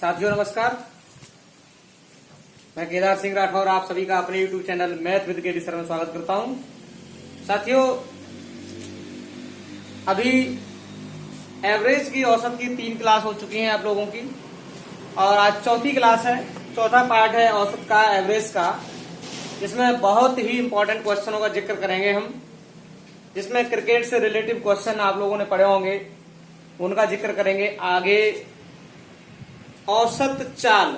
साथियों नमस्कार, मैं केदार सिंह राठौर आप सभी का अपने YouTube channel math with KD sir में स्वागत करता हूं। साथियों, अभी एवरेज की औसत की 3 क्लास हो चुकी हैं आप लोगों की और आज चौथी क्लास है। चौथा पार्ट है औसत का, एवरेज का, जिसमें बहुत ही इंपॉर्टेंट क्वेश्चनों का जिक्र करेंगे हम, जिसमें क्रिकेट से रिलेटिव क्वेश्चन आप लोगों ने पढ़े होंगे, उनका जिक्र करेंगे। आगे औसत चाल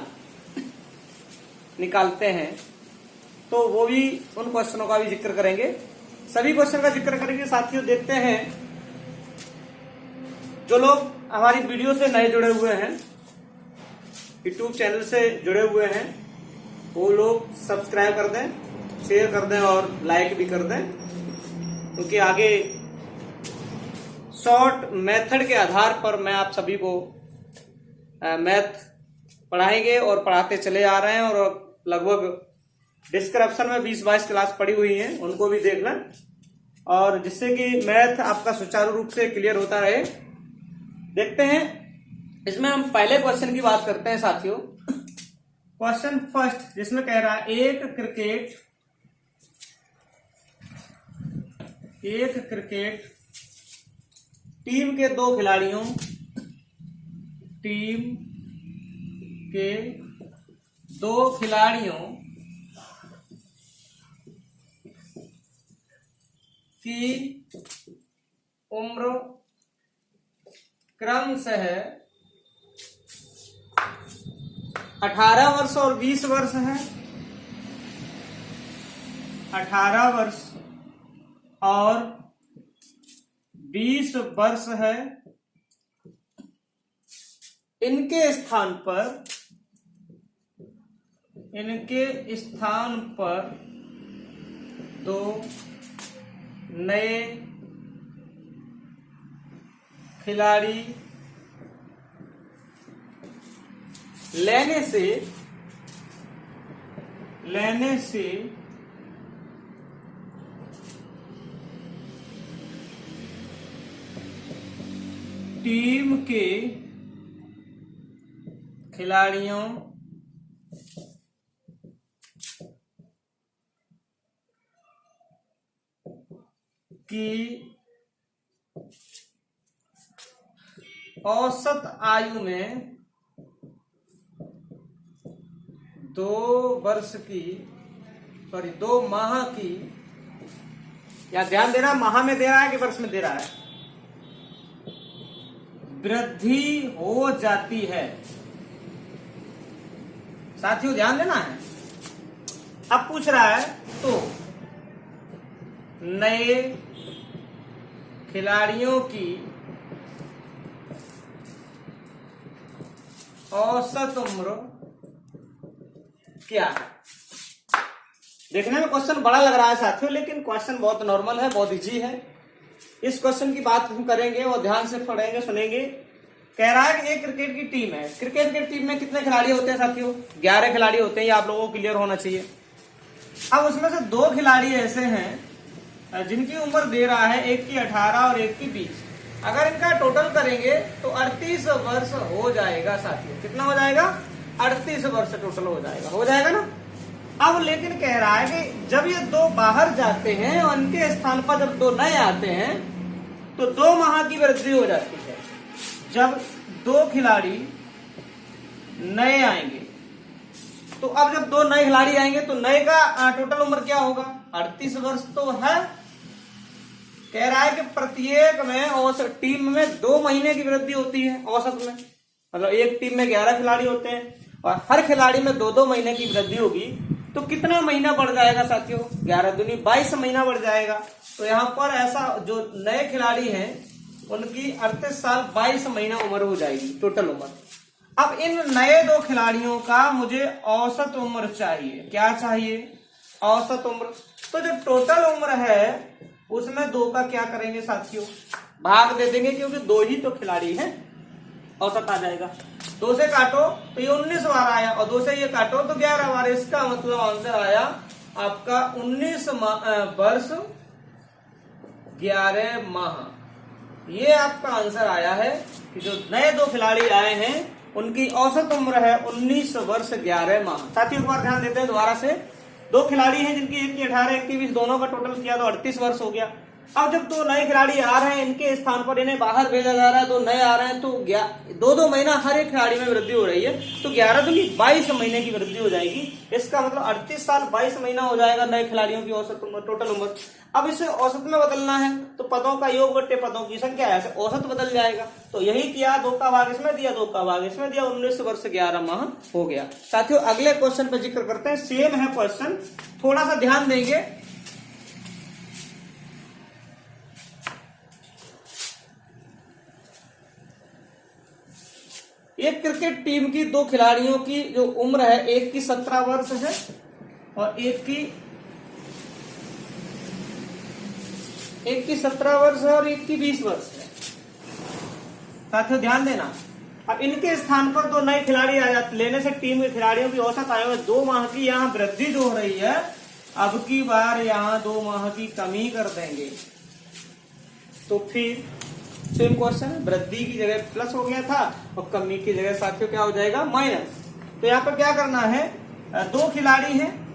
निकालते हैं तो वो भी, उन क्वेश्चनों का भी जिक्र करेंगे। सभी क्वेश्चन का जिक्र करेंगे। साथियों, देखते हैं जो लोग हमारी वीडियो से नए जुड़े हुए हैं, यूट्यूब चैनल से जुड़े हुए हैं, वो लोग सब्सक्राइब कर दें, शेयर कर दें और लाइक भी कर दें, क्योंकि आगे शॉर्ट मेथड के आधार पर मैं आप सभी को मैथ पढ़ाएंगे और पढ़ाते चले आ रहे हैं। और लगभग डिस्क्रिप्शन में 20-22 क्लास पड़ी हुई हैं, उनको भी देख लें, और जिससे कि मैथ आपका सुचारू रूप से क्लियर होता रहे। देखते हैं, इसमें हम पहले क्वेश्चन की बात करते हैं साथियों। क्वेश्चन फर्स्ट, जिसमें कह रहा है एक क्रिकेट टीम के दो खिलाड़ियों की उम्र क्रमशः 18 वर्ष और 20 वर्ष है। 18 वर्ष और 20 वर्ष है। इनके स्थान पर दो नए खिलाड़ी लेने से टीम के खिलाड़ियों की औसत आयु में 2 माह की, या ध्यान देना, माह में दे रहा है कि वर्ष में दे रहा है, वृद्धि हो जाती है। साथियों ध्यान देना है। अब पूछ रहा है तो नए खिलाड़ियों की औसत उम्र क्या है। देखने में क्वेश्चन बड़ा लग रहा है साथियों, लेकिन क्वेश्चन बहुत नॉर्मल है, बहुत इजी है। इस क्वेश्चन की बात हम करेंगे और ध्यान से पढ़ेंगे, सुनेंगे। कह रहा है कि एक क्रिकेट की टीम है। क्रिकेट की टीम में कितने खिलाड़ी होते हैं साथियों? 11 खिलाड़ी होते हैं। ये आप लोगों को क्लियर होना चाहिए। अब उसमें से 2 खिलाड़ी ऐसे हैं जिनकी उम्र दे रहा है, एक की 18 और एक की 20। अगर इनका टोटल करेंगे तो 38 वर्ष हो जाएगा साथियों। कितना हो जाएगा? 38 वर्ष टोटल हो जाएगा ना। अब लेकिन कह रहा है कि जब ये 2 बाहर जाते हैं और इनके स्थान पर जब 2 नए आते हैं तो 2 माह की वृद्धि हो जाती है। जब 2 खिलाड़ी नए आएंगे तो अब जब 2 नए खिलाड़ी आएंगे तो नए का टोटल उम्र क्या होगा? 38 वर्ष तो है। कह रहा है कि प्रत्येक में औसत टीम में 2 महीने की वृद्धि होती है औसत में। मतलब एक टीम में 11 खिलाड़ी होते हैं और हर खिलाड़ी में 2-2 महीने की वृद्धि होगी, तो कितना महीना बढ़ जाएगा साथियों? 11 दूनी 22 महीना बढ़ जाएगा। तो यहाँ पर ऐसा, जो नए खिलाड़ी हैं उनकी 38 साल 22 महीना उम्र हो जाएगी टोटल उम्र। अब इन नए 2 खिलाड़ियों का मुझे औसत उम्र चाहिए। क्या चाहिए? औसत उम्र। तो जो टोटल उम्र है उसमें 2 का क्या करेंगे साथियों? भाग दे देंगे, क्योंकि 2 ही तो खिलाड़ी हैं, औसत आ जाएगा। 2 से काटो तो ये 19 बार आया और 2 से ये काटो तो 11 बार। इसका मतलब आंसर आया आपका 19 वर्ष 11 माह। ये आपका आंसर आया है कि जो नए 2 खिलाड़ी आए हैं उनकी औसत उम्र है 19 वर्ष 11 माह। साथियों एक बार ध्यान देते हैं दोबारा से, दो खिलाड़ी हैं जिनकी एक की 18 एक की 20, दोनों का टोटल किया तो 38 वर्ष हो गया। अब जब दो नए खिलाड़ी आ रहे हैं, इनके स्थान पर इन्हें बाहर भेजा जा रहा है, दो नए आ रहे हैं, तो 2-2 महीना हर एक खिलाड़ी में वृद्धि हो रही है, तो 11 दूनी 22 महीने की वृद्धि हो जाएगी। इसका मतलब 38 साल 22 महीना हो जाएगा नए खिलाड़ियों की औसत उम्र, टोटल उम्र। अब इसे औसत में बदलना है तो पदों का योग बट्टे पदों की संख्या है, औसत बदल जाएगा। तो यही किया, 2 का भाग इसमें दिया, 2 का भाग इसमें दिया, 19 वर्ष 11 माह हो गया। साथियों अगले क्वेश्चन पर जिक्र करते हैं, सेम है क्वेश्चन, थोड़ा सा ध्यान देंगे। एक क्रिकेट टीम की दो खिलाड़ियों की जो उम्र है, एक की 17 वर्ष है और एक की 17 वर्ष है और एक की 20 वर्ष है। साथियों ध्यान देना, अब इनके स्थान पर दो नए खिलाड़ी आ जाते, लेने से टीम के खिलाड़ियों की औसत आयु में 2 माह की यहाँ वृद्धि जो हो रही है, अब की बार यहाँ 2 माह की कमी कर देंगे। तो फिर सेम क्वेश्चन है, वृद्धि की जगह प्लस हो गया था और कमी की जगह साथियों क्या हो जाएगा, माइनस। तो यहाँ पर क्या करना है, 2 खिलाड़ी हैं,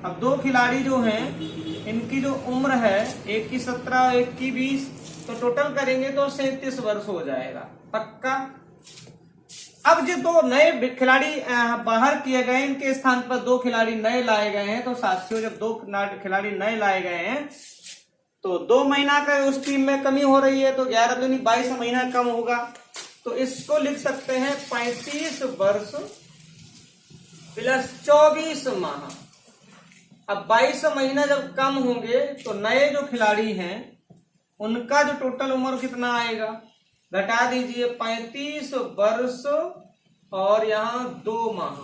अब 2 खिलाड़ी जो हैं इनकी जो उम्र है, एक की 17 एक की 20, तो टोटल करेंगे तो 37 वर्ष हो जाएगा पक्का। अब जो 2 नए खिलाड़ी बाहर किए गए, इनके स्थान पर 2 खिलाड़ी नए लाए गए हैं, तो साथियों जब 2 खिलाड़ी नए लाए गए हैं तो 2 महीना का उस टीम में कमी हो रही है, तो 11 दूनी 22 महीना कम होगा। तो इसको लिख सकते हैं 35 वर्ष प्लस 24 माह। अब 22 महीना जब कम होंगे तो नए जो खिलाड़ी हैं उनका जो टोटल उम्र कितना आएगा, घटा दीजिए 35 वर्ष और यहाँ 2 माह।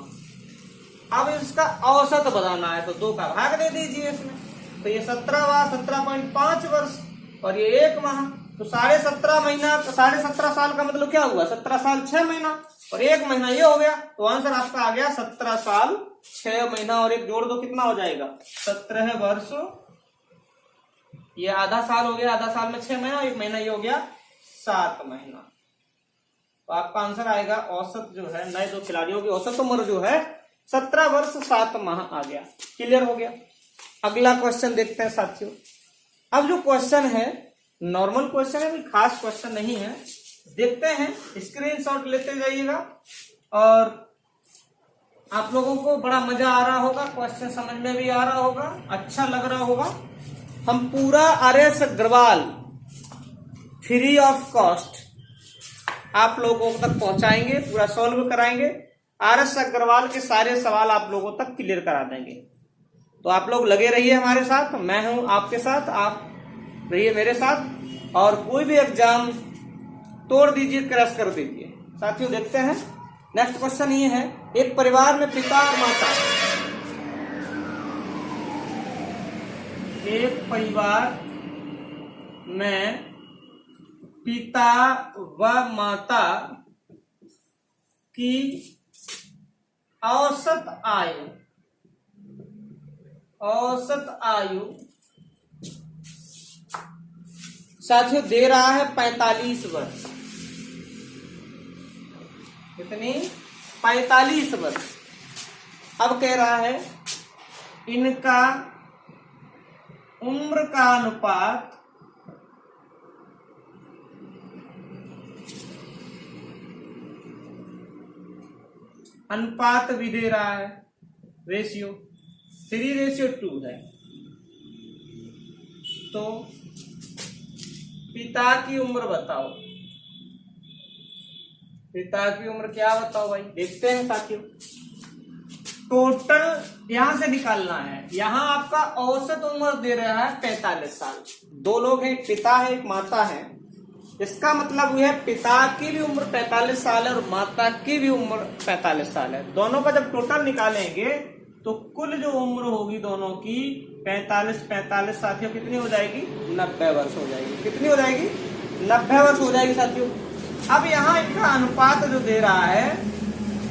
अब इसका औसत बताना है तो 2 का भाग दे दीजिए इसमें, तो ये 17.5 वर्ष और ये 1 माह, तो 17.5 महीना, 17.5 साल का मतलब क्या हुआ, 17 साल 6 महीना और 1 महीना ये हो गया। तो आंसर आपका आ गया 17 साल 6 महीना और 1 जोड़ दो कितना हो जाएगा, 17 वर्ष। ये आधा साल हो गया, आधा साल में 6 महीना, 1 महीना ये हो गया 7 महीना। तो आपका आंसर आएगा, औसत जो है नए 2 खिलाड़ियों की औसत उम्र जो है 17 वर्ष 7 माह आ गया। क्लियर हो गया। अगला क्वेश्चन देखते हैं साथियों। अब जो क्वेश्चन है नॉर्मल क्वेश्चन है, कोई खास क्वेश्चन नहीं है, देखते हैं, स्क्रीनशॉट लेते जाइएगा और आप लोगों को बड़ा मजा आ रहा होगा, क्वेश्चन समझ में भी आ रहा होगा, अच्छा लग रहा होगा। हम पूरा RS Agrawal free of cost आप लोगों तक पहुंचाएंगे, पूरा सॉल्व कराएंगे। RS अग्रवाल के सारे सवाल आप लोगों तक क्लियर करा देंगे। तो आप लोग लगे रहिए हमारे साथ, मैं हूं आपके साथ, आप रहिए मेरे साथ और कोई भी एग्जाम तोड़ दीजिए, क्रैश कर दीजिए। साथियों देखते हैं नेक्स्ट क्वेश्चन ये है, एक परिवार में पिता और माता, एक परिवार में पिता व माता की औसत आयु साथियों दे रहा है 45 वर्ष। कितनी, 45 वर्ष। अब कह रहा है इनका उम्र का अनुपात भी दे रहा है, रेशियो 3:2 है। तो पिता की उम्र बताओ, पिता की उम्र क्या बताओ भाई, देखते हैं साथियों। टोटल यहां से निकालना है, यहां आपका औसत उम्र दे रहा है 45 साल। 2 लोग हैं, एक पिता है एक माता है, इसका मतलब यह है पिता की भी उम्र 45 साल है और माता की भी उम्र 45 साल है। दोनों का जब टोटल निकालेंगे तो कुल जो उम्र होगी दोनों की 45 साथियों कितनी हो जाएगी, 90 वर्ष हो जाएगी। कितनी हो जाएगी, 90 वर्ष हो जाएगी साथियों। अब यहाँ इनका अनुपात जो दे रहा है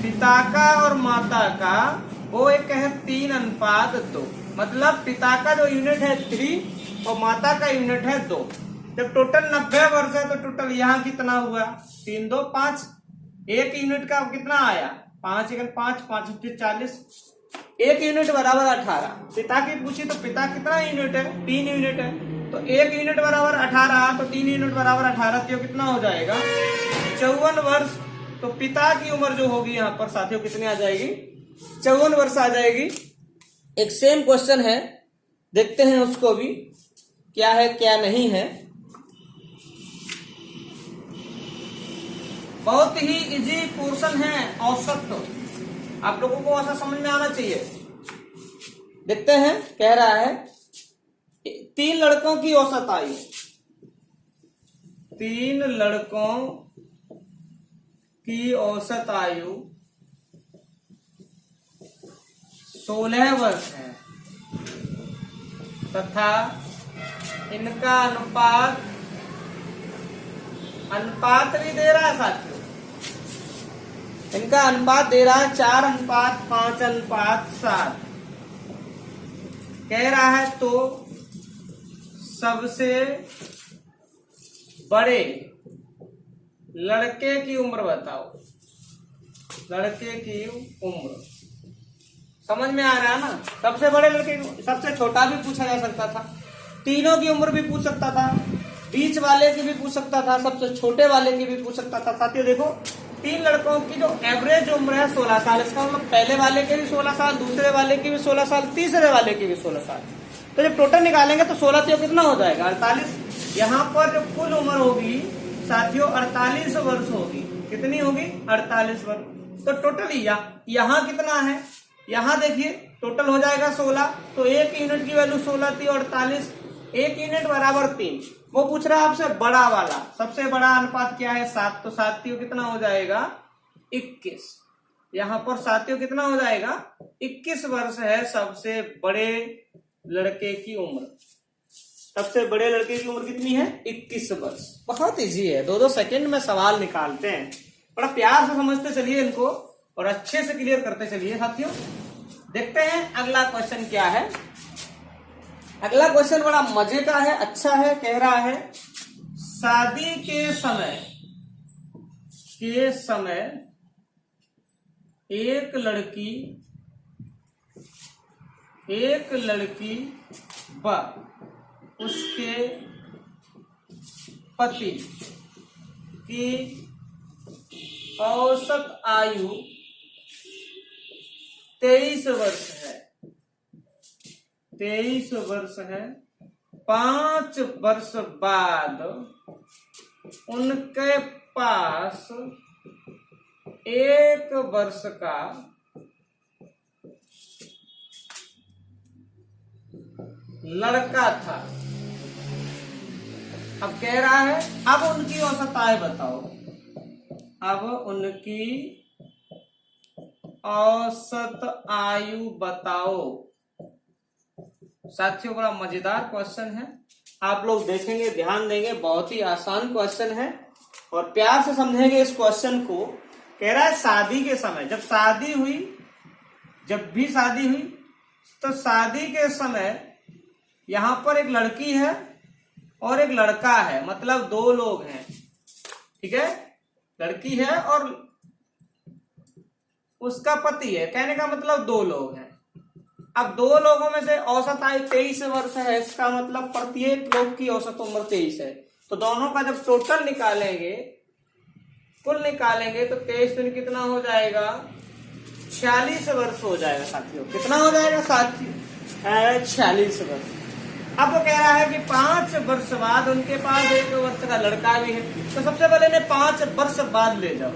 पिता का और माता का, वो एक है 3:2, मतलब पिता का जो यूनिट है 3 और माता का यूनिट है 2। जब टोटल 90 वर्ष है तो टोटल यहाँ कितना हुआ, 3 2 5, 1 यूनिट का कितना आया, 5 × 5 5 × 40, 1 यूनिट बराबर 18। पिता की पूछी तो पिता कितना यूनिट है, 3 यूनिट है, तो 1 यूनिट बराबर 18, तो 3 यूनिट बराबर 18, तो कितना हो जाएगा 54 वर्ष। तो पिता की उम्र जो होगी यहाँ पर साथियों कितनी आ जाएगी, 54 वर्ष आ जाएगी। एक सेम क्वेश्चन है, देखते हैं उसको भी क्या है क्या नहीं है। बहुत ही इजी पोर्शन है, औसत तो आप लोगों को ऐसा समझ में आना चाहिए। देखते हैं, कह रहा है 3 लड़कों की औसत आयु, 3 लड़कों की औसत आयु 16 वर्ष है तथा इनका अनुपात भी दे रहा है साथियों, इनका अनुपात दे रहा है 4:5:7। कह रहा है तो सबसे बड़े लड़के की उम्र बताओ, लड़के की उम्र समझ में आ रहा है ना। सबसे बड़े लड़के, सबसे छोटा भी पूछा जा सकता था, तीनों की उम्र भी पूछ सकता था, बीच वाले की भी पूछ सकता था, सबसे छोटे वाले की भी पूछ सकता था। साथियों देखो 3 लड़कों की जो एवरेज उम्र है 16 साल, इसका मतलब पहले वाले के भी 16 साल, दूसरे वाले की भी 16 साल, तीसरे वाले की भी 16 साल। तो जब टोटल निकालेंगे तो 16 से कितना हो जाएगा 48। यहाँ पर जो कुल उम्र होगी साथियों 48 वर्ष होगी। कितनी होगी 48 वर्ष। तो टोटल यहाँ कितना है, यहाँ देखिए टोटल हो जाएगा 16, तो 1 यूनिट की वैल्यू 16 थी, 48, 1 यूनिट बराबर 3। वो पूछ रहा है आपसे बड़ा वाला, सबसे बड़ा अनुपात क्या है 7, तो साथियों कितना हो जाएगा 21। यहाँ पर साथियों कितना हो जाएगा 21 वर्ष है सबसे बड़े लड़के की उम्र। सबसे बड़े लड़के की उम्र कितनी है 21 वर्ष। बहुत इजी है, 2-2 सेकंड में सवाल निकालते हैं। बड़ा प्यार से समझते चलिए इनको और अच्छे से क्लियर करते चलिए साथियों। देखते हैं अगला क्वेश्चन क्या है। अगला क्वेश्चन बड़ा मजे का है, अच्छा है। कह रहा है शादी के समय एक लड़की व उसके पति की औसत आयु 23 वर्ष है। 23 वर्ष है। 5 वर्ष बाद उनके पास 1 वर्ष का लड़का था। अब कह रहा है अब उनकी औसत आयु बताओ, अब उनकी औसत आयु बताओ। साथियों बड़ा मजेदार क्वेश्चन है, आप लोग देखेंगे ध्यान देंगे, बहुत ही आसान क्वेश्चन है और प्यार से समझेंगे इस क्वेश्चन को। कह रहा है शादी के समय, जब भी शादी हुई तो शादी के समय यहां पर एक लड़की है और एक लड़का है, मतलब 2 लोग हैं। ठीक है, लड़की है और उसका पति है, कहने का मतलब 2 लोग हैं। अब 2 लोगों में से औसत आयु 23 वर्ष है, इसका मतलब प्रत्येक लोग की औसत उम्र 23 है। तो दोनों का जब टोटल निकालेंगे, कुल निकालेंगे तो 23 दिन कितना हो जाएगा 46 वर्ष हो जाएगा साथियों। कितना हो जाएगा साथियों 46 वर्ष। अब वो कह रहा है कि 5 वर्ष बाद उनके पास 1 वर्ष का लड़का भी है। तो सबसे पहले ने 5 वर्ष बाद ले जाओ।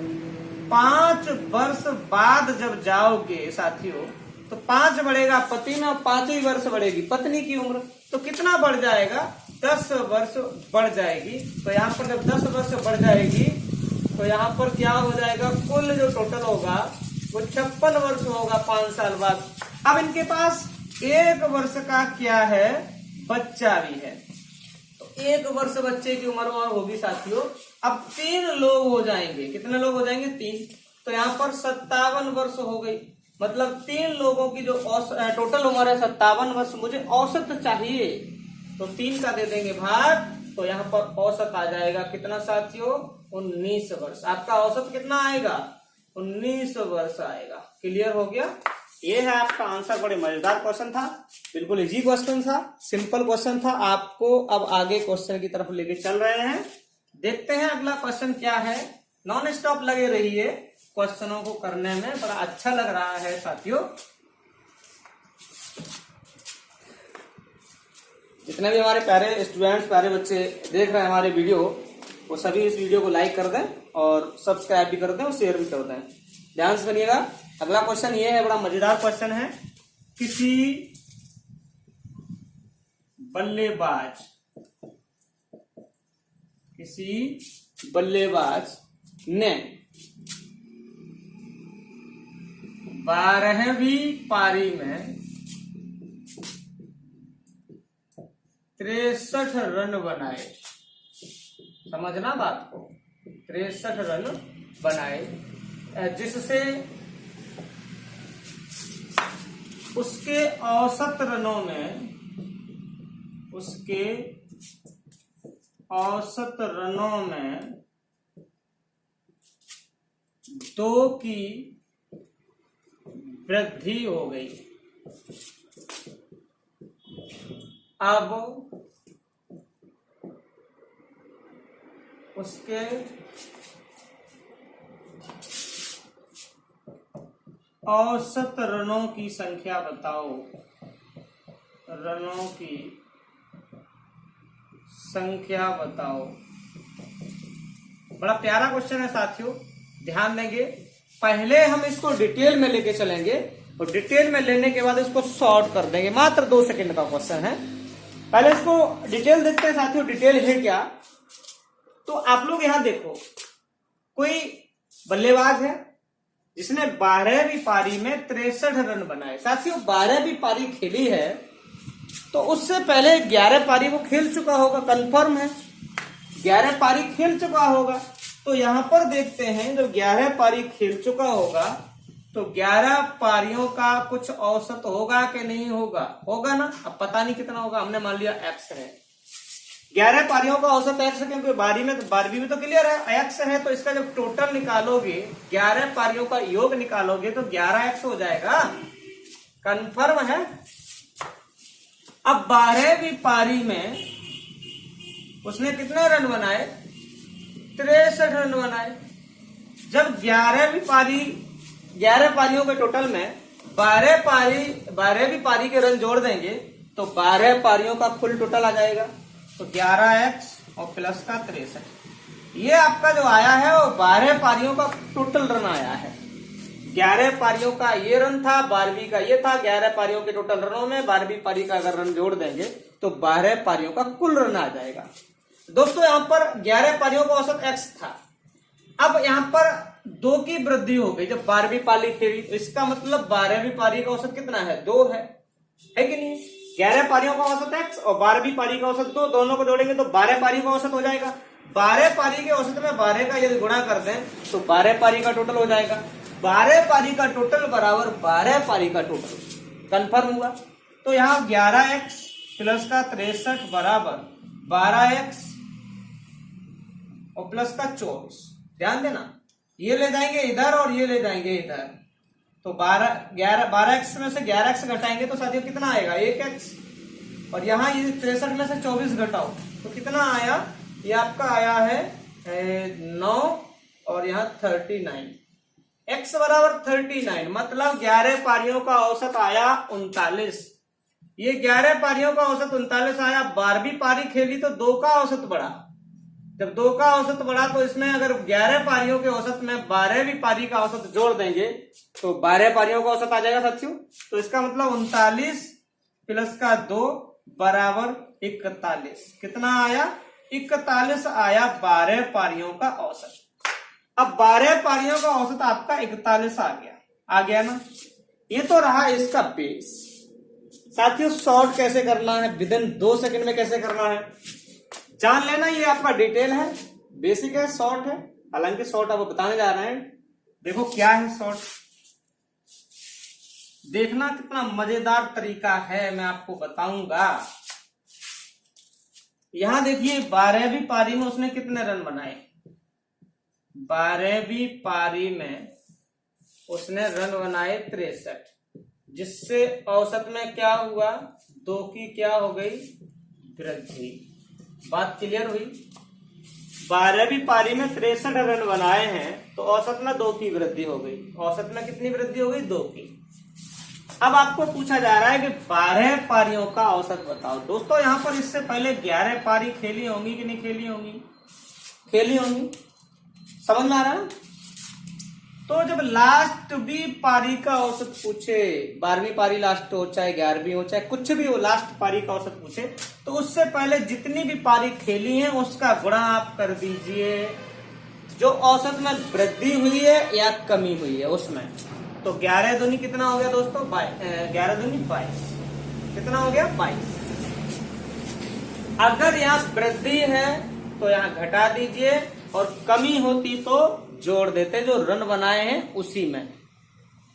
5 वर्ष बाद जब जाओगे साथियों तो 5 बढ़ेगा पति में और 5 वर्ष बढ़ेगी पत्नी की उम्र। तो कितना बढ़ जाएगा 10 वर्ष बढ़ जाएगी। तो यहाँ पर जब 10 वर्ष बढ़ जाएगी तो यहाँ पर क्या हो जाएगा, कुल जो टोटल होगा वो 56 वर्ष होगा 5 साल बाद। अब इनके पास 1 वर्ष का क्या है, बच्चा भी है। तो 1 वर्ष बच्चे की उम्र और होगी साथियों। अब 3 लोग हो जाएंगे, कितने लोग हो जाएंगे 3। तो यहाँ पर 57 वर्ष हो गई, मतलब 3 लोगों की जो टोटल उम्र है 57 वर्ष। मुझे औसत चाहिए तो 3 का दे देंगे भाग, तो यहाँ पर औसत आ जाएगा कितना साथियों 19 वर्ष। आपका औसत कितना आएगा? 19 वर्ष आएगा। क्लियर हो गया? ये है आपका आंसर। बड़े मजेदार क्वेश्चन था, बिल्कुल इजी क्वेश्चन था, सिंपल क्वेश्चन था। आपको अब आगे क्वेश्चन की तरफ लेके चल रहे हैं। देखते हैं अगला क्वेश्चन क्या है। नॉन स्टॉप लगे रहिए क्वेश्चनों को करने में, बड़ा अच्छा लग रहा है साथियों। जितने भी हमारे प्यारे स्टूडेंट्स, प्यारे बच्चे देख रहे हैं हमारे वीडियो, वो सभी इस वीडियो को लाइक कर दें और सब्सक्राइब भी कर दें और शेयर भी कर दें। ध्यान से सुनिएगा। अगला क्वेश्चन ये है, बड़ा मजेदार क्वेश्चन है। किसी बल्लेबाज ने 12वीं पारी में 63 रन बनाए। समझना बात को, 63 रन बनाए, जिससे उसके औसत रनों में 2 की वृद्धि हो गई। अब उसके औसत रनों की संख्या बताओ। रनों की संख्या बताओ। बड़ा प्यारा क्वेश्चन है साथियों, ध्यान देंगे। पहले हम इसको डिटेल में लेके चलेंगे और डिटेल में लेने के बाद इसको सॉर्ट कर देंगे। मात्र 2 सेकंड का क्वेश्चन है। पहले इसको डिटेल देखते हैं साथियों। डिटेल है क्या? तो आप लोग यहां देखो, कोई बल्लेबाज है जिसने 12वीं पारी में 63 रन बनाए। साथियों 12वीं पारी खेली है तो उससे पहले 11 पारी वो खेल चुका होगा, कंफर्म है। 11 पारी खेल चुका होगा। तो यहां पर देखते हैं, जब 11 पारी खेल चुका होगा तो 11 पारियों का कुछ औसत होगा कि नहीं होगा? होगा ना। अब पता नहीं कितना होगा, हमने मान लिया x है। 11 पारियों का औसत x है, क्योंकि 12वीं में तो क्लियर है x है। तो इसका जब टोटल निकालोगे, 11 पारियों का योग निकालोगे तो 11x हो जाएगा। कंफर्म है। अब 12वीं पारी में उसने कितने रन बनाए? 63 रन बनाए। जब 11 पारियों के टोटल में 12वीं पारी के रन जोड़ देंगे तो 12 पारियों का कुल टोटल आ जाएगा। तो 11x और प्लस का 63, ये आपका जो आया है वो 12 पारियों का टोटल रन आया है। 11 पारियों का ये रन था, 12वीं का ये था। 11 पारियों के टोटल रनों में 12वीं पारी का अगर रन जोड़ देंगे तो 12 पारियों का कुल रन आ जाएगा। दोस्तों यहां पर 11 पारियों का औसत x था। अब यहां पर 2 की वृद्धि हो गई जब 12वीं पारी खेली। इसका मतलब 12वीं पारी का औसत कितना है? 2 है कि नहीं? 11 पारियों का औसत x और 12वीं पारी का औसत 2, दोनों को जोड़ेंगे तो 12 पारी का औसत हो जाएगा। 12 पारी के औसत में 12 का यदि गुणा कर दें तो 12 पारी का टोटल हो जाएगा। 12 पारी का टोटल बराबर 12 पारी का टोटल। कंफर्म हुआ? तो यहां 11x प्लस का 63 बराबर 12x और प्लस का 24। ध्यान देना, ये ले जाएंगे इधर और ये ले जाएंगे इधर। तो 12x में से 11x घटाएंगे तो साथियों कितना आएगा? 1x। और यहाँ ये 63 में से 24 घटाओ तो कितना आया? ये आपका आया है 9 और यहाँ 39। x बराबर 39, मतलब 11 पारियों का औसत आया 39। ये 11 पारियों का औसत 39 आया। 12वीं पारी खेली तो 2 का औसत बढ़ा। जब 2 का औसत बढ़ा तो इसमें अगर 11 पारियों के औसत में 12वीं पारी का औसत जोड़ देंगे तो 12 पारियों का औसत आ जाएगा साथियों। तो इसका मतलब 39 प्लस का 2 बराबर 41। कितना आया? 41 आया 12 पारियों का औसत। अब 12 पारियों का औसत आपका 41 आ गया ना। ये तो रहा इसका बेस। साथियों शॉर्ट कैसे करना है, विदिन 2 सेकंड में कैसे करना है जान लेना। ये आपका डिटेल है, बेसिक है, शॉर्ट है। हालांकि शॉर्ट आपको बताने जा रहे हैं। देखो क्या है शॉर्ट, देखना कितना मजेदार तरीका है, मैं आपको बताऊंगा। यहां देखिए 12वीं पारी में उसने कितने रन बनाए? 12वीं पारी में उसने रन बनाए 63, जिससे औसत में क्या हुआ, 2 की क्या हो गई, वृद्धि। बात क्लियर हुई। 12वीं पारी में 63 रन बनाए हैं तो औसत में 2 की वृद्धि हो गई। औसत में कितनी वृद्धि हो गई, 2 की। अब आपको पूछा जा रहा है कि 12 पारियों का औसत बताओ। दोस्तों यहाँ पर इससे पहले 11 पारी खेली होंगी कि नहीं खेली होंगी, खेली होंगी, समझ में आ रहा है। तो जब लास्ट भी पारी का औसत पूछे, 12वीं पारी लास्ट हो चाहे 11वीं हो चाहे कुछ भी हो, लास्ट पारी का औसत पूछे तो उससे पहले जितनी भी पारी खेली है उसका गुणा आप कर दीजिए जो औसत में वृद्धि हुई है या कमी हुई है उसमें। तो 11 दूनी कितना हो गया दोस्तों, 11 दूनी 22, कितना हो गया, 22। अगर यहाँ वृद्धि है तो यहाँ घटा दीजिए और कमी होती तो जोड़ देते जो रन बनाए हैं उसी में।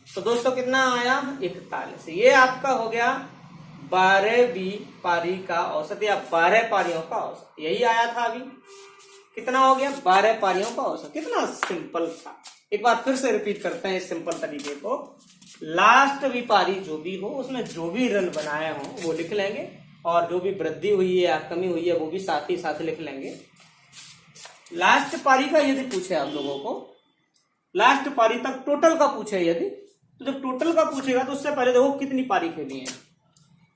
तो दोस्तों कितना आया, 41। ये आपका हो गया 12वीं पारी का औसत या 12 पारियों का औसत, यही आया था अभी। कितना हो गया, 12 पारियों का औसत। कितना सिंपल था। एक बार फिर से रिपीट करते हैं इस सिंपल तरीके को। लास्ट भी पारी जो भी हो उसमें जो भी रन बनाए हो वो लिख लेंगे और जो भी वृद्धि हुई है या कमी हुई है वो भी साथ ही साथ लिख लेंगे। लास्ट पारी का यदि पूछे आप लोगों को, लास्ट पारी तक टोटल का पूछे यदि, तो जब टोटल का पूछेगा तो उससे पहले देखो कितनी पारी खेली है,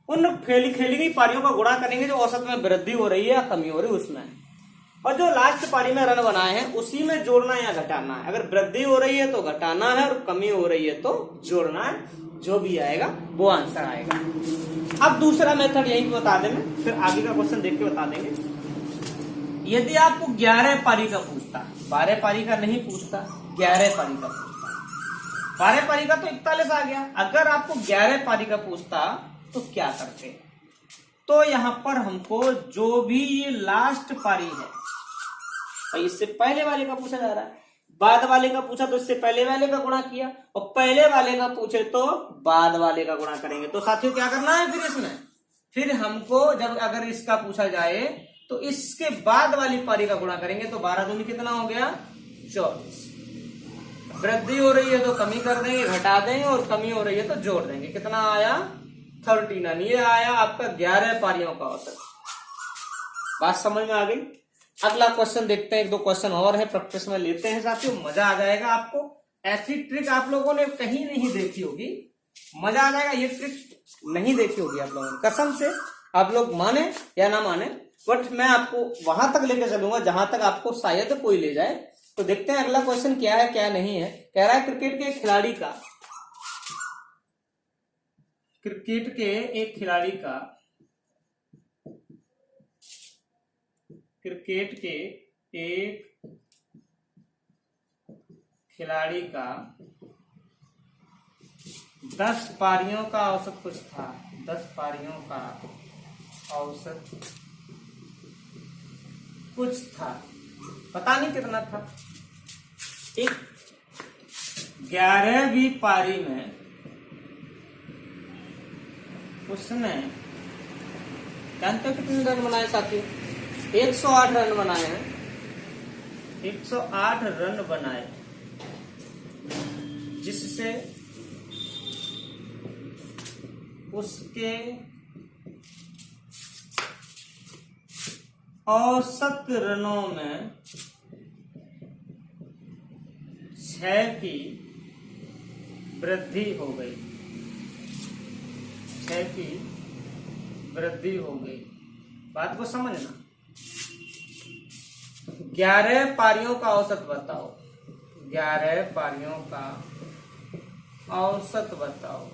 उन खेली गई पारियों का गुणा करेंगे जो औसत में वृद्धि हो रही है या कमी हो रही है उसमें, और जो लास्ट पारी में रन बनाए हैं उसी में जोड़ना या घटाना है। अगर वृद्धि हो रही है तो घटाना है और कमी हो रही है तो जोड़ना है। जो भी आएगा वो आंसर आएगा। अब दूसरा मेथड यही बता देंगे, फिर आगे का क्वेश्चन देख के बता देंगे। यदि आपको 11 पारी का पूछता, 12 पारी का नहीं पूछता, 11 पारी का पूछता, 12 पारी का तो 41 आ गया। अगर आपको 11 पारी का पूछता तो क्या करते, तो यहां पर हमको जो भी ये लास्ट पारी है, और इससे पहले वाले का पूछा जा रहा है, बाद वाले का पूछा तो इससे पहले वाले का गुणा किया, और पहले वाले का पूछे तो बाद वाले का गुणा करेंगे। तो साथियों क्या करना है फिर इसमें, फिर हमको जब अगर इसका पूछा जाए तो इसके बाद वाली पारी का गुणा करेंगे। तो 12 दूनी कितना हो गया, 24। वृद्धि हो रही है तो कमी कर देंगे, घटा देंगे, और कमी हो रही है तो जोड़ देंगे। कितना आया, 39। ये आया आपका 11 पारियों का औसत। बात समझ में आ गई। अगला क्वेश्चन देखते हैं, 1-2 क्वेश्चन और है, प्रैक्टिस में लेते हैं साथियों, मजा आ जाएगा आपको। ऐसी ट्रिक आप लोगों ने कहीं नहीं देखी होगी, मजा आ जाएगा। ये ट्रिक नहीं देखी होगी आप लोगों ने, कसम से, आप लोग माने या ना माने, बट मैं आपको वहां तक लेकर चलूंगा जहां तक आपको शायद कोई ले जाए। तो देखते हैं अगला क्वेश्चन क्या है क्या नहीं है। कह रहा है क्रिकेट के एक खिलाड़ी का, क्रिकेट के एक खिलाड़ी का, क्रिकेट के एक खिलाड़ी का 10 पारियों का औसत कुछ था, 10 पारियों का औसत कुछ था, पता नहीं कितना था। एक 11वीं पारी में उसने, जानते हो कितने रन बनाए साथियों, 108 रन बनाए हैं, 108 रन बनाए, जिससे उसके औसत रनों में 6 की वृद्धि हो गई, 6 की वृद्धि हो गई। बात को समझना। 11 पारियों का औसत बताओ, 11 पारियों का औसत बताओ।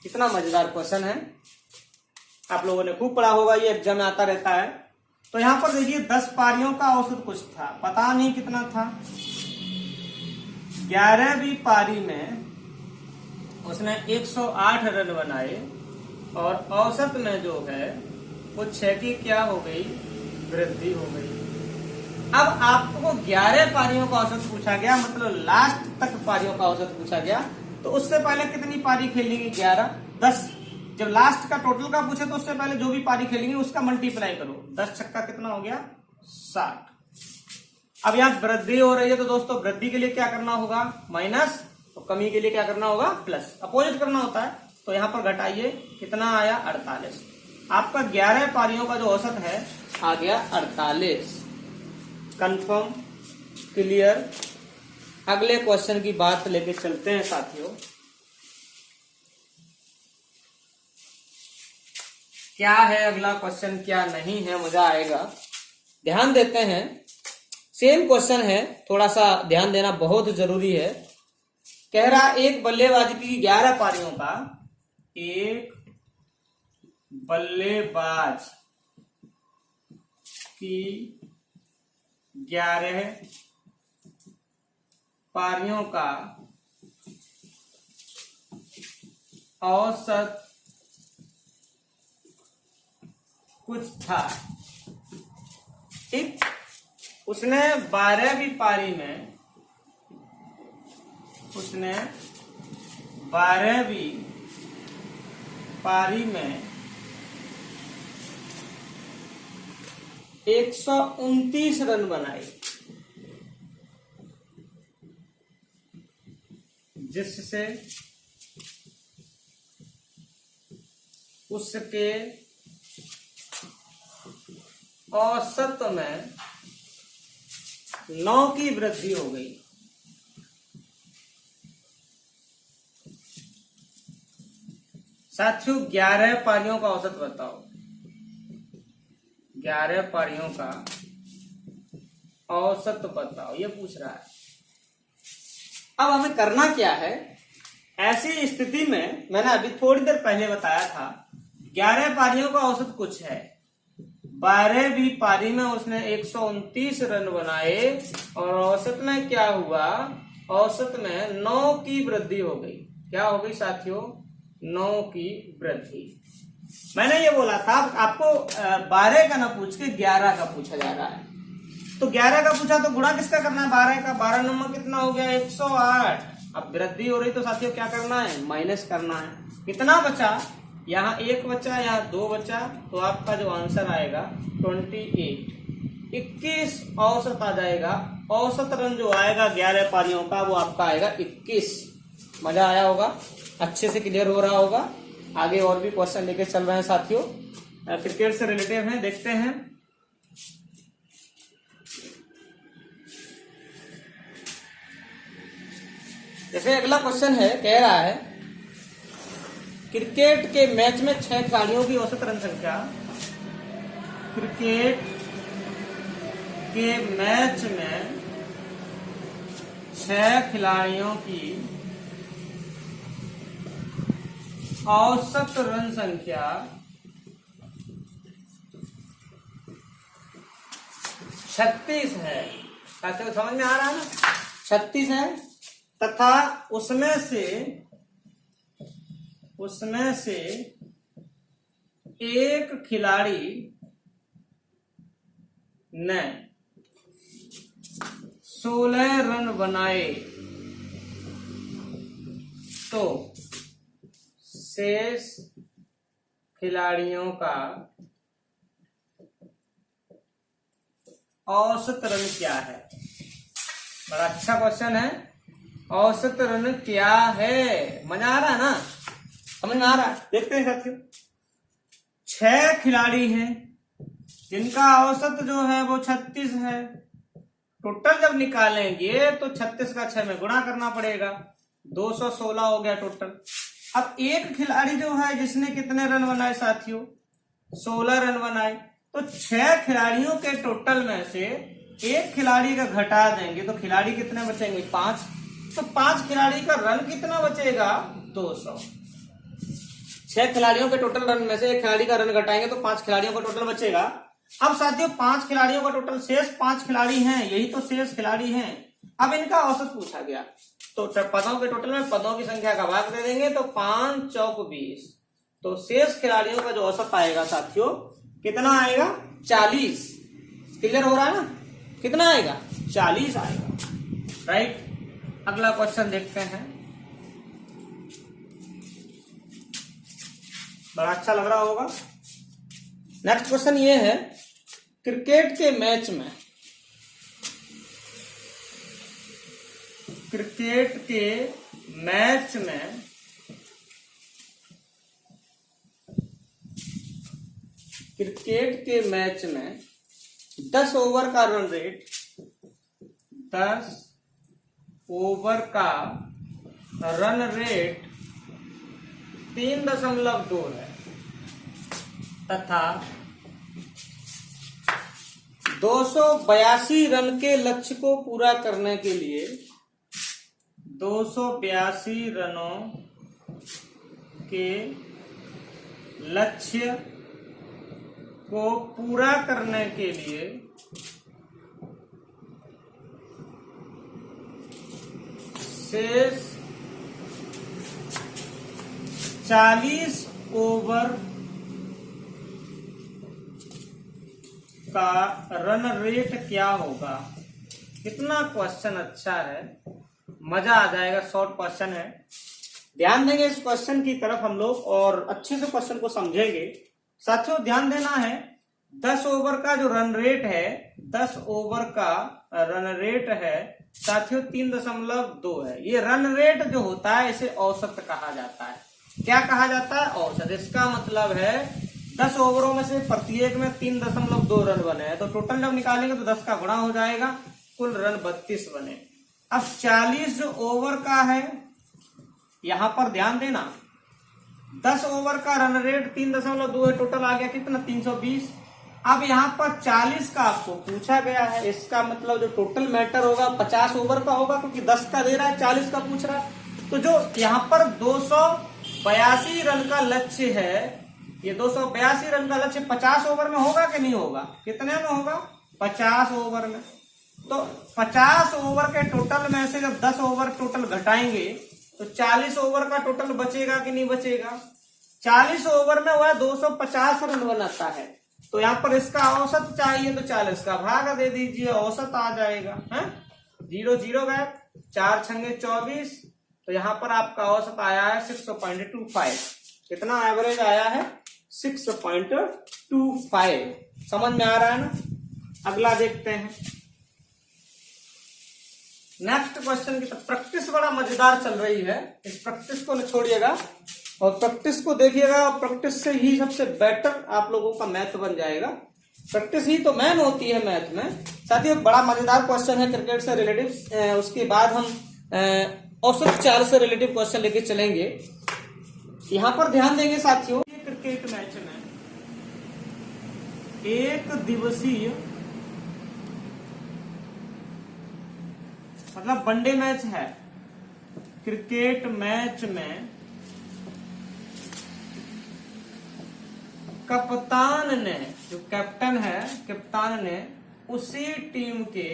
कितना मजेदार क्वेश्चन है, आप लोगों ने खूब पढ़ा होगा, ये एग्जाम में आता रहता है। तो यहां पर देखिए 10 पारियों का औसत कुछ था, पता नहीं कितना था। 11वीं पारी में उसने 108 रन बनाए और औसत में जो है वो 6 की क्या हो गई, वृद्धि हो गई। अब आपको 11 पारियों का औसत पूछा गया, मतलब लास्ट तक पारियों का औसत पूछा गया, तो उससे पहले कितनी पारी खेलेंगे, 11, 10। जब लास्ट का टोटल का पूछे तो उससे पहले जो भी पारी खेलेंगे उसका मल्टीप्लाई करो, 10 छक्का कितना हो गया, 60। अब यहाँ वृद्धि हो रही है तो दोस्तों वृद्धि के लिए क्या करना होगा, माइनस, तो कमी के लिए क्या करना होगा, प्लस, अपोजिट करना होता है। तो यहाँ पर घटाइए, कितना आया, 48। आपका 11 पारियों का जो औसत है आ गया 48। Confirm, clear. अगले क्वेश्चन की बात लेके चलते हैं साथियों। क्या है अगला क्वेश्चन, क्या नहीं है, मजा आएगा। ध्यान देते हैं, सेम क्वेश्चन है, थोड़ा सा ध्यान देना बहुत जरूरी है। कह रहा एक बल्लेबाज की 11 पारियों का, एक बल्लेबाज की 11 पारियों का औसत कुछ था। ठीक, उसने 12वीं पारी में, उसने 12वीं पारी में 129 रन बनाए, जिससे उसके औसत में 9 की वृद्धि हो गई। साथियों 11 पारियों का औसत बताओ, 11 पारियों का औसत बताओ, ये पूछ रहा है। अब हमें करना क्या है, ऐसी स्थिति में मैंने अभी थोड़ी देर पहले बताया था 11 पारियों का औसत कुछ है, 12वीं पारी में उसने 129 रन बनाए और औसत में क्या हुआ, औसत में 9 की वृद्धि हो गई। क्या हो गई साथियों, 9 की वृद्धि। मैंने ये बोला था आपको 12 का ना पूछ के 11 का पूछा जा रहा है, तो 11 का पूछा तो गुणा किसका करना है, 12 का। 12 नंबर कितना हो गया, 108। अब वृद्धि हो रही तो साथियों क्या करना है, माइनस करना है। कितना बचा, यहाँ 1 बचा, यहाँ 2 बचा, तो आपका जो आंसर आएगा 28, 21 औसत आ जाएगा। औसत रन जो आएगा 11 पारियों का वो आपका आएगा 21। मजा आया होगा, अच्छे से क्लियर हो रहा होगा। आगे और भी क्वेश्चन लेके चल रहे हैं साथियों, क्रिकेट से रिलेटेड हैं, देखते हैं। जैसे अगला क्वेश्चन है, कह रहा है क्रिकेट के मैच में 6 खिलाड़ियों की औसत रन संख्या, क्रिकेट के मैच में 6 खिलाड़ियों की औसत रन संख्या 36 है। साथियों समझ में आ रहा है ना, 36 है, तथा उसमें से एक खिलाड़ी ने 16 रन बनाए तो शेष खिलाड़ियों का औसत रन क्या है। बड़ा अच्छा क्वेश्चन है, औसत रन क्या है। मजा आ रहा है ना, समझ में आ रहा है। देखते हैं साथियों, 6 खिलाड़ी हैं जिनका औसत जो है वो 36 है। टोटल जब निकालेंगे तो 36 का 6 में गुणा करना पड़ेगा, 216 हो गया टोटल। अब एक खिलाड़ी जो है जिसने कितने रन बनाए साथियों, 16 रन बनाए, तो 6 खिलाड़ियों के टोटल में से एक खिलाड़ी का घटा देंगे तो खिलाड़ी कितने बचेंगे, 5। तो 5 खिलाड़ी का रन कितना बचेगा, 200। 6 खिलाड़ियों के टोटल रन में से एक खिलाड़ी का रन घटाएंगे तो 5 खिलाड़ियों का टोटल बचेगा। अब साथियों 5 खिलाड़ियों का टोटल, शेष 5 खिलाड़ी हैं, यही तो शेष खिलाड़ी हैं। अब इनका औसत पूछा गया तो पदों के टोटल में पदों की संख्या का भाग दे देंगे तो 5 चौक 20, तो शेष खिलाड़ियों का जो औसत आएगा साथियों कितना आएगा, 40। क्लियर हो रहा है ना, कितना आएगा, 40 आएगा। राइट, अगला क्वेश्चन देखते हैं। बड़ा अच्छा लग रहा होगा। नेक्स्ट क्वेश्चन ये है, क्रिकेट के मैच में क्रिकेट के मैच में 10 ओवर का रन रेट 10 ओवर का रन रेट 3.2 है तथा 282 रन के लक्ष्य को पूरा करने के लिए 282 रनों के लक्ष्य को पूरा करने के लिए शेष 40 ओवर का रन रेट क्या होगा। कितना क्वेश्चन अच्छा है, मजा आ जाएगा। शॉर्ट क्वेश्चन है, ध्यान देंगे इस क्वेश्चन की तरफ हम लोग और अच्छे से क्वेश्चन को समझेंगे। साथियों ध्यान देना है, 10 ओवर का जो रन रेट है, 10 ओवर का रन रेट है साथियों 3.2 है। ये रन रेट जो होता है इसे औसत कहा जाता है। क्या कहा जाता है? औसत। इसका मतलब है 10 ओवरों में से प्रत्येक में 3.2 रन बने हैं, तो टोटल जब निकालेंगे तो 10 का गुणा हो जाएगा, कुल रन 32 बने। अब 40 जो ओवर का है, यहां पर ध्यान देना, 10 ओवर का रन रेट 3.2 है, टोटल आ गया कितना? 320। अब यहाँ पर 40 का आपको पूछा गया है, इसका मतलब जो टोटल मैटर होगा 50 ओवर का होगा, क्योंकि 10 का दे रहा है, 40 का पूछ रहा है। तो जो यहाँ पर 282 रन का लक्ष्य है, ये 282 रन का लक्ष्य 50 ओवर में होगा कि नहीं होगा? कितने में होगा? 50 ओवर में। तो 50 ओवर के टोटल में से जब 10 ओवर टोटल घटाएंगे तो 40 ओवर का टोटल बचेगा कि नहीं बचेगा? 40 ओवर में वह 250 रन बनाता है, तो यहाँ पर इसका औसत चाहिए, तो 40 का भाग दे दीजिए, औसत आ जाएगा। है 0 0 गए, 4 छंगे 24, तो यहाँ पर आपका औसत आया है 6.25। कितना एवरेज आया है? 6.25। समझ में आ रहा है ना? अगला देखते हैं नेक्स्ट क्वेश्चन की। तो प्रैक्टिस बड़ा मजेदार चल रही है, इस प्रैक्टिस को न छोड़िएगा और प्रैक्टिस को देखिएगा। प्रैक्टिस से ही सबसे बेटर आप लोगों का मैथ बन जाएगा। प्रैक्टिस ही तो मैन होती है मैथ में। साथियों बड़ा मजेदार क्वेश्चन है क्रिकेट से रिलेटिव। उसके बाद हम औसत चाल से रिलेटिव क्वेश्चन लेके चलेंगे। यहां पर ध्यान देंगे साथियों, क्रिकेट मैच में एक दिवसीय मतलब वनडे मैच है। क्रिकेट मैच में कप्तान ने, जो कैप्टन है, कप्तान ने उसी टीम के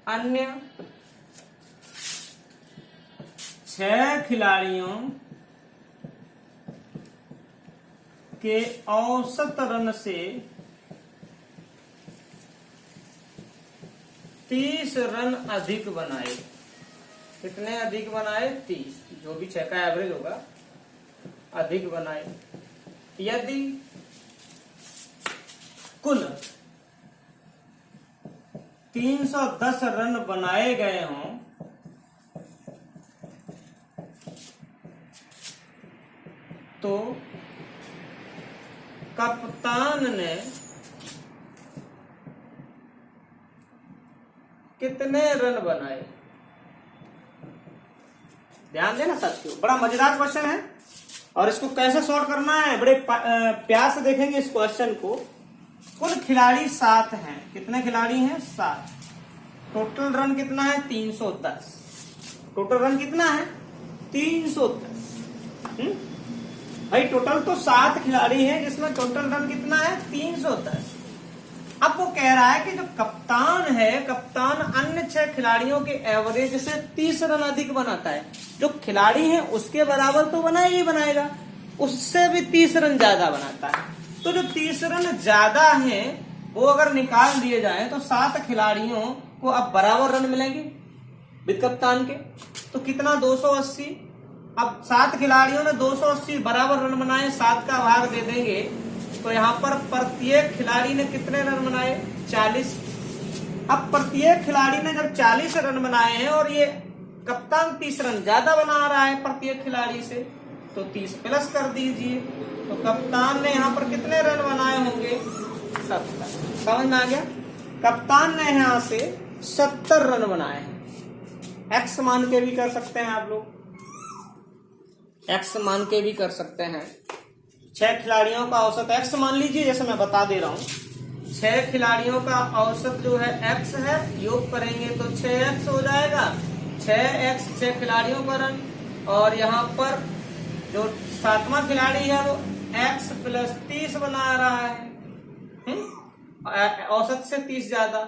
अन्य 6 खिलाड़ियों के औसत रन से 30 रन अधिक बनाए। कितने अधिक बनाए? 30, जो भी 6 का एवरेज होगा अधिक बनाए। यदि कुल 310 रन बनाए गए हों तो कप्तान ने कितने रन बनाए? ध्यान देना साथियों, बड़ा मजेदार क्वेश्चन है और इसको कैसे सॉल्व करना है बड़े प्यार से देखेंगे इस क्वेश्चन को। कुल खिलाड़ी 7 हैं। कितने खिलाड़ी हैं? 7। टोटल रन कितना है? 310। टोटल रन कितना है? 310। भाई टोटल तो 7 खिलाड़ी हैं जिसमें टोटल रन कितना है? 310। अब वो कह रहा है कि जो कप्तान है, कप्तान अन्य 6 खिलाड़ियों के एवरेज से 30 रन अधिक बनाता है। जो खिलाड़ी है उसके बराबर तो बनाए ही बनाएगा, उससे भी 30 रन ज्यादा बनाता है। तो जो 30 रन ज्यादा है वो अगर निकाल दिए जाए तो 7 खिलाड़ियों को अब बराबर रन मिलेंगे विद कप्तान के। तो कितना? 280। अब 7 खिलाड़ियों ने 280 बराबर रन बनाए, 7 का भाग दे देंगे तो यहाँ पर प्रत्येक खिलाड़ी ने कितने रन बनाए? 40। अब प्रत्येक खिलाड़ी ने जब 40 रन बनाए हैं और ये कप्तान 30 रन ज्यादा बना रहा है प्रत्येक खिलाड़ी से, तो 30 प्लस कर दीजिए। तो कप्तान ने यहाँ पर कितने रन बनाए होंगे? 70। समझ में आ गया? कप्तान ने यहाँ से 70 रन बनाए हैं। एक्स मान के भी कर सकते हैं आप लोग, एक्स मान के भी कर सकते हैं। 6 खिलाड़ियों का औसत एक्स मान लीजिए, जैसे मैं बता दे रहा हूं। 6 खिलाड़ियों का औसत जो है एक्स है, योग करेंगे तो 6x हो जाएगा। 6x 6 खिलाड़ियों का रन, और यहाँ पर जो 7वां खिलाड़ी है वो x प्लस 30 बना रहा है, औसत से 30 ज्यादा।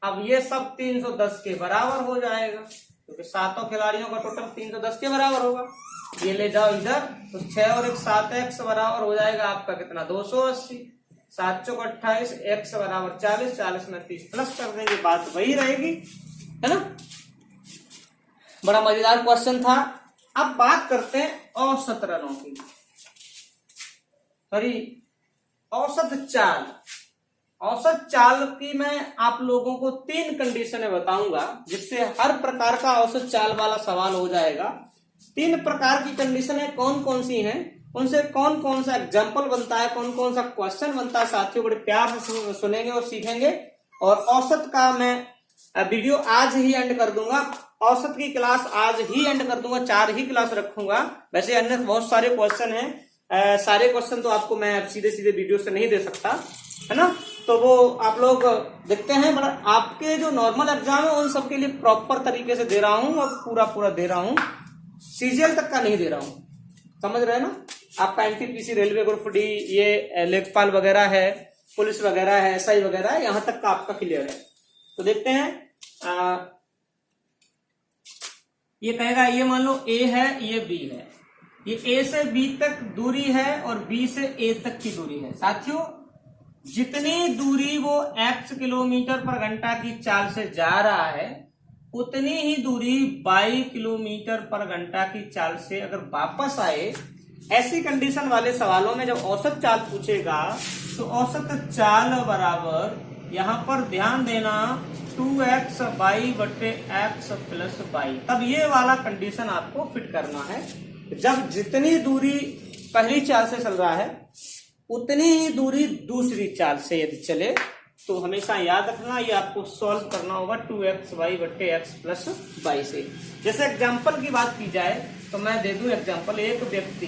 अब ये सब 310 के बराबर हो जाएगा, क्योंकि 7 खिलाड़ियों का टोटल 310 के बराबर होगा। ये ले जाओ इधर, तो 6 और 1 7x बराबर हो जाएगा आपका कितना? 280। 7 चौक 28, x बराबर 40, 40 में 30 प्लस कर देंगे, बात वही रहेगी, है ना। बड़ा मजेदार क्वेश्चन था। अब बात करते हैं औसत रनों की, सॉरी औसत चाल। औसत चाल की मैं आप लोगों को 3 कंडीशनें बताऊंगा, जिससे हर प्रकार का औसत चाल वाला सवाल हो जाएगा। 3 प्रकार की कंडीशनें कौन कौन सी हैं, उनसे कौन कौन सा एग्जाम्पल बनता है, कौन कौन सा क्वेश्चन बनता है, साथियों बड़े प्यार से सुनेंगे और सीखेंगे। और औसत का मैं वीडियो आज ही एंड कर दूंगा, औसत की क्लास आज ही एंड कर दूंगा, 4 ही क्लास रखूंगा। वैसे अन्य बहुत सारे क्वेश्चन हैं, सारे क्वेश्चन तो आपको मैं सीधे सीधे वीडियो से नहीं दे सकता, है ना। तो वो आप लोग देखते हैं, बट आपके जो नॉर्मल एग्जाम है उन सबके लिए प्रॉपर तरीके से दे रहा हूं और पूरा दे रहा हूं, सीजीएल तक का नहीं दे रहा हूं। समझ रहे हैं ना। आपका एनटीपीसी, रेलवे ग्रुप डी, ये लेखपाल वगैरह है, पुलिस वगैरह है, एसआई वगैरह है, यहां तक का आपका क्लियर है। तो देखते हैं, ये कहेगा, ये मान लो ए है, ये बी है, ये ए से बी तक दूरी है और बी से ए तक की दूरी है। साथियों जितनी दूरी वो x किलोमीटर पर घंटा की चाल से जा रहा है, उतनी ही दूरी y किलोमीटर पर घंटा की चाल से अगर वापस आए, ऐसी कंडीशन वाले सवालों में जब औसत चाल पूछेगा तो औसत चाल बराबर, यहां पर ध्यान देना, 2x y बटे x प्लस y। तब ये वाला कंडीशन आपको फिट करना है। जब जितनी दूरी पहली चाल से चल रहा है उतनी ही दूरी दूसरी चाल से यदि चले, तो हमेशा याद रखना ये आपको सॉल्व करना होगा 2xy बटे x प्लस y से। जैसे एग्जाम्पल की बात की जाए तो मैं दे दूं एग्जाम्पल। एक व्यक्ति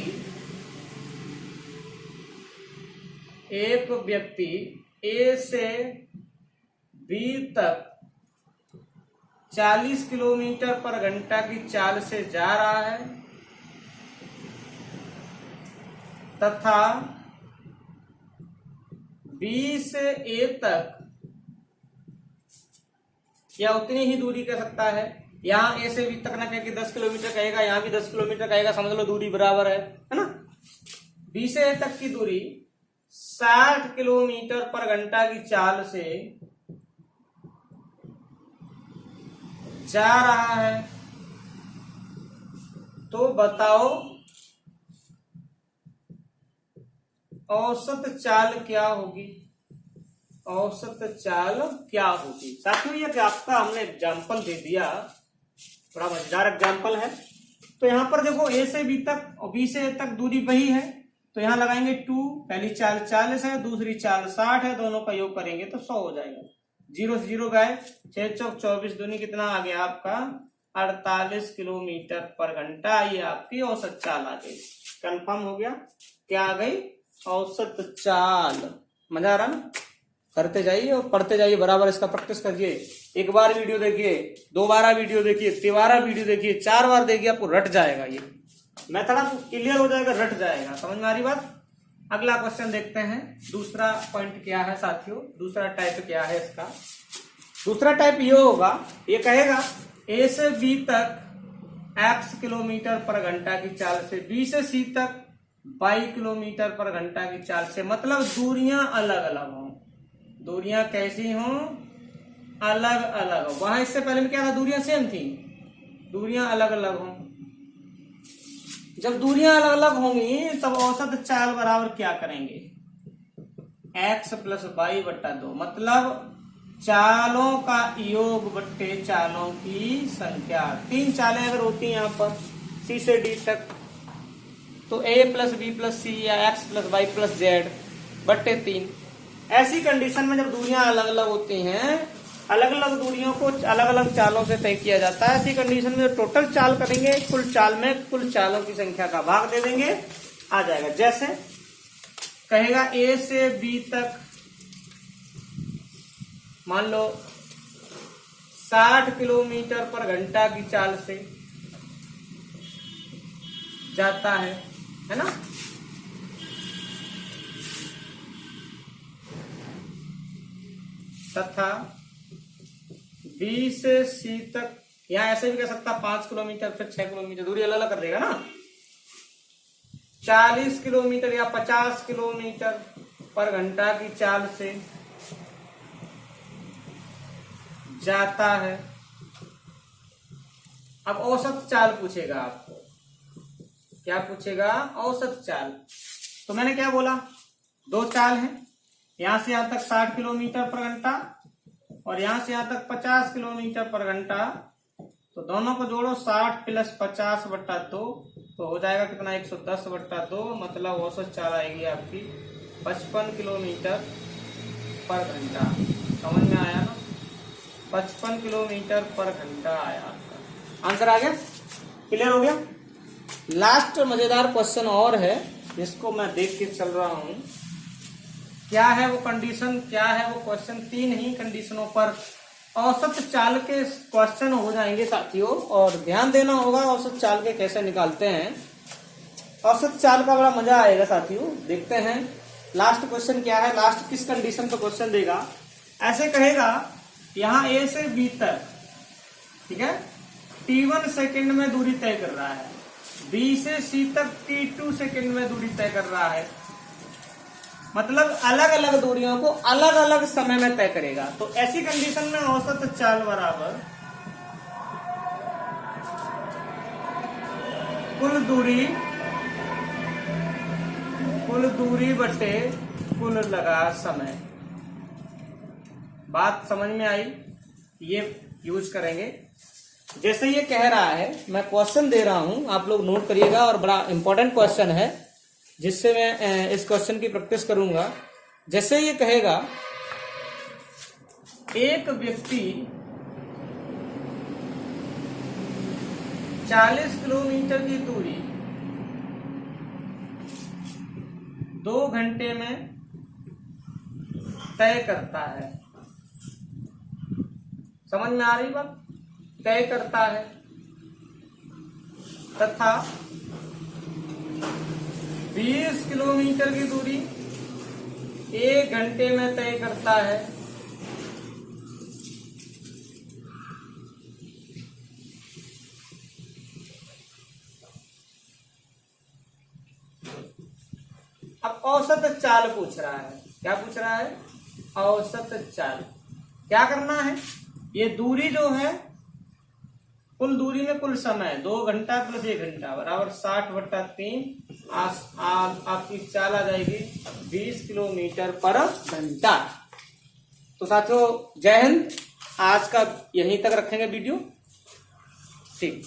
ए से बी तक 40 किलोमीटर पर घंटा की चाल से जा रहा है तथा बी से ए तक या उतनी ही दूरी कर सकता है। यहां ए से बी तक ना कह के 10 किलोमीटर कहेगा, यहां भी 10 किलोमीटर कहेगा, समझ लो दूरी बराबर है ना। बी से ए तक की दूरी 60 किलोमीटर पर घंटा की चाल से जा रहा है, तो बताओ औसत चाल क्या होगी? औसत चाल क्या होगी? साथियों ये आपका हमने एग्जाम्पल दे दिया, बड़ा मजेदार एग्जाम्पल है। तो यहां पर देखो ए से बी तक और बी से ए तक दूरी वही है, तो यहां लगाएंगे 2। पहली चाल 40 है, दूसरी चाल 60 है, दोनों का योग करेंगे तो 100 हो जाएगा। 0 से 0 गए, 6 चौक 24, दूनी कितना आ गया आपका? 48 किलोमीटर पर घंटा। ये आपकी औसत चाल आ गई। कंफर्म हो गया? क्या आ गई? औसत चाल। मजा आ रहा ना? करते जाइए और पढ़ते जाइए, बराबर इसका प्रैक्टिस करिए। एक बार वीडियो देखिए, 2 बार वीडियो देखिए, 3 बार वीडियो देखिए, 4 बार देखिए, आपको रट जाएगा। ये मेथड आपको क्लियर हो जाएगा, रट जाएगा। समझ में आ रही बात? अगला क्वेश्चन देखते हैं। दूसरा पॉइंट क्या है साथियों? दूसरा टाइप क्या है इसका? दूसरा टाइप ये होगा, ये कहेगा ए से बी तक x किलोमीटर पर घंटा की चाल से बी से सी तक y किलोमीटर पर घंटा की चाल से, मतलब दूरियां अलग अलग हों। दूरियां कैसी हों? अलग अलग हो। वहां इससे पहले में क्या था? दूरियां सेम थी, दूरियां अलग अलग हों। जब दूरियां अलग अलग होंगी तब औसत चाल बराबर क्या करेंगे? x प्लस y बटा 2। मतलब चालों का योग बट्टे चालों की संख्या। 3 चालें अगर होती हैं यहाँ पर C से D तक, तो A plus B plus C या X plus Y plus Z बट्टे 3। ऐसी कंडीशन में जब दूरियां अलग अलग होती हैं, अलग अलग दूरियों को अलग अलग चालों से तय किया जाता है। ऐसी कंडीशन में जो टोटल चाल करेंगे, कुल चाल में कुल चालों की संख्या का भाग दे देंगे, आ जाएगा। जैसे कहेगा A से B तक मान लो 60 किलोमीटर पर घंटा की चाल से जाता है ना। तथा B से C तक, यहां ऐसे भी कह सकता 5 किलोमीटर फिर 6 किलोमीटर, दूरी अलग अलग कर देगा ना। 40 किलोमीटर या 50 किलोमीटर पर घंटा की चाल से जाता है। अब औसत चाल पूछेगा आपको, क्या पूछेगा? औसत चाल। तो मैंने क्या बोला, 2 चाल है, यहां से यहां तक 60 किलोमीटर पर घंटा और यहां से यहां तक 50 किलोमीटर पर घंटा। तो दोनों को जोड़ो, 60 प्लस 50 बट्टा 2, तो हो जाएगा कितना? 110 बट्टा 2। मतलब औसत चाल आएगी आपकी 55 किलोमीटर पर घंटा। समझ में आया ना? 55 किलोमीटर पर घंटा आया आपका आंसर। आ गया? क्लियर हो गया? लास्ट मजेदार क्वेश्चन और है, जिसको मैं देख के चल रहा हूं। क्या है वो कंडीशन, क्या है वो क्वेश्चन? 3 ही कंडीशनों पर औसत चाल के क्वेश्चन हो जाएंगे साथियों, और ध्यान देना होगा औसत चाल के कैसे निकालते हैं। औसत चाल का बड़ा मजा आएगा साथियों। देखते हैं लास्ट क्वेश्चन क्या है, लास्ट किस कंडीशन पर क्वेश्चन देगा। ऐसे कहेगा यहां A से B तक, ठीक है, T1 सेकंड में दूरी तय कर रहा है, B से C तक T2 सेकंड में दूरी तय कर रहा है। मतलब अलग अलग दूरियों को अलग अलग समय में तय करेगा। तो ऐसी कंडीशन में औसत चाल बराबर कुल दूरी बटे कुल लगा समय। बात समझ में आई? ये यूज करेंगे। जैसे ये कह रहा है, मैं क्वेश्चन दे रहा हूं, आप लोग नोट करिएगा, और बड़ा इंपॉर्टेंट क्वेश्चन है जिससे मैं इस क्वेश्चन की प्रैक्टिस करूंगा। जैसे ये कहेगा एक व्यक्ति 40 किलोमीटर की दूरी 2 घंटे में तय करता है। समझ में आ रही बात? तय करता है। तथा 20 किलोमीटर की दूरी 1 घंटे में तय करता है। अब औसत चाल पूछ रहा है। क्या पूछ रहा है? औसत चाल। क्या करना है? ये दूरी जो है, कुल दूरी में कुल समय 2 घंटा प्लस 1 घंटा बराबर 60 बट्टा 3। आपकी चाल आ जाएगी 20 किलोमीटर पर घंटा। तो साथियों जय हिंद। आज का यहीं तक रखेंगे वीडियो। ठीक।